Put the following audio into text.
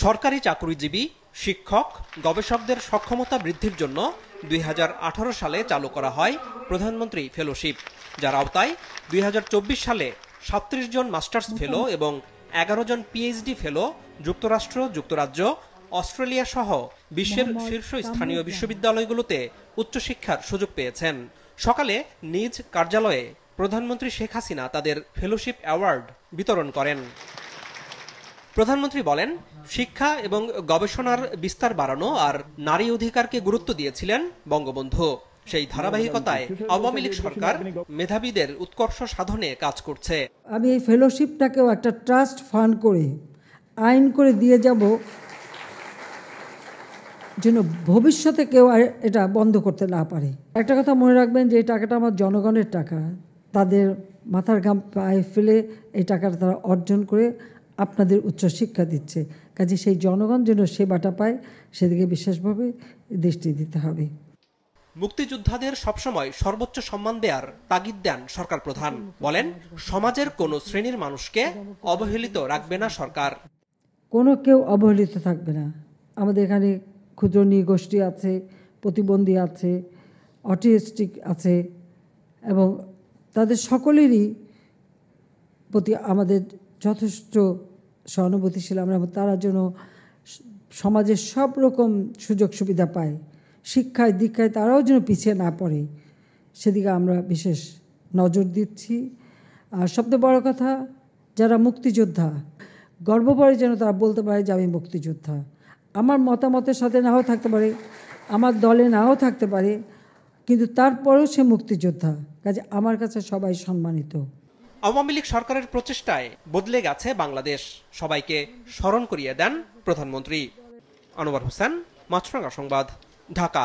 সরকারি চাকরিজীবী, শিক্ষক, গবেষকদের সক্ষমতা বৃদ্ধির জন্য 2018 সালে চালু করা হয় প্রধানমন্ত্রী ফেলোশিপ, যার আওতায় 2024 সালে 37 জন মাস্টার্স ফেলো এবং 11 জন পিএইচডি ফেলো যুক্তরাষ্ট্র, যুক্তরাজ্য, অস্ট্রেলিয়া সহ বিশ্বের শীর্ষস্থানীয় বিশ্ববিদ্যালয়গুলোতে উচ্চশিক্ষার সুযোগ পেয়েছেন। সকালে নিজ কার্যালয়ে প্রধানমন্ত্রী শেখ হাসিনা তাদের ফেলোশিপ অ্যাওয়ার্ড বিতরণ করেন। প্রধানমন্ত্রী বলেন, শিক্ষা এবং গবেষণার বিস্তার বাড়ানো আর নারী অধিকারকে গুরুত্ব দিয়েছিলেন বঙ্গবন্ধু। সেই ধারাবাহিকতায় আওয়ামী লীগ সরকার মেধাবীদের উৎকর্ষ সাধনে কাজ করছে। আমি এই ফেলোশিপটাকেও একটা ট্রাস্ট ফান্ড করে আইন করে দিয়ে যাব, যেন ভবিষ্যতে কেউ এটা বন্ধ করতে না পারে। একটা কথা মনে রাখবেন যে এই টাকাটা আমার জনগণের টাকা, তাদের মাথার ঘাম পায়ে ফেলে এই টাকাটা তারা অর্জন করে আপনাদের উচ্চশিক্ষা দিচ্ছে। কাজে সেই জনগণ যেন সেবাটা পায় সেদিকে বিশেষভাবে দৃষ্টি দিতে হবে। মুক্তিযোদ্ধাদের সবসময় সর্বোচ্চ সম্মান দেওয়ার তাগিদ দেন সরকার প্রধান। বলেন, সমাজের কোনো শ্রেণীর মানুষকে অবহেলিত রাখবে না সরকার। কোনো কেউ অবহেলিত থাকবে না। আমাদের এখানে ক্ষুদ্র নৃগোষ্ঠী আছে, প্রতিবন্ধী আছে, অটিস্টিক আছে, এবং তাদের সকলেরই প্রতি আমাদের যথেষ্ট সহানুভূতিশীল আমরা, তারা যেন সমাজের সব রকম সুযোগ সুবিধা পায়, শিক্ষায় দীক্ষায় তারাও যেন পিছিয়ে না পড়ে, সেদিকে আমরা বিশেষ নজর দিচ্ছি। আর সবচেয়ে বড় কথা, যারা মুক্তিযোদ্ধা গর্ব করে যেন তারা বলতে পারে যে আমি মুক্তিযোদ্ধা। আমার মতামতের সাথে নাও থাকতে পারে, আমার দলে নাও থাকতে পারে, কিন্তু তারপরেও সে মুক্তিযোদ্ধা। কাজে আমার কাছে সবাই সম্মানিত। আওয়ামী লীগ সরকারের প্রচেষ্টায় বদলে গেছে বাংলাদেশ, সবাইকে স্মরণ করিয়ে দেন প্রধানমন্ত্রী। আনোয়ার হোসেন, মাছরাঙা সংবাদ, ঢাকা।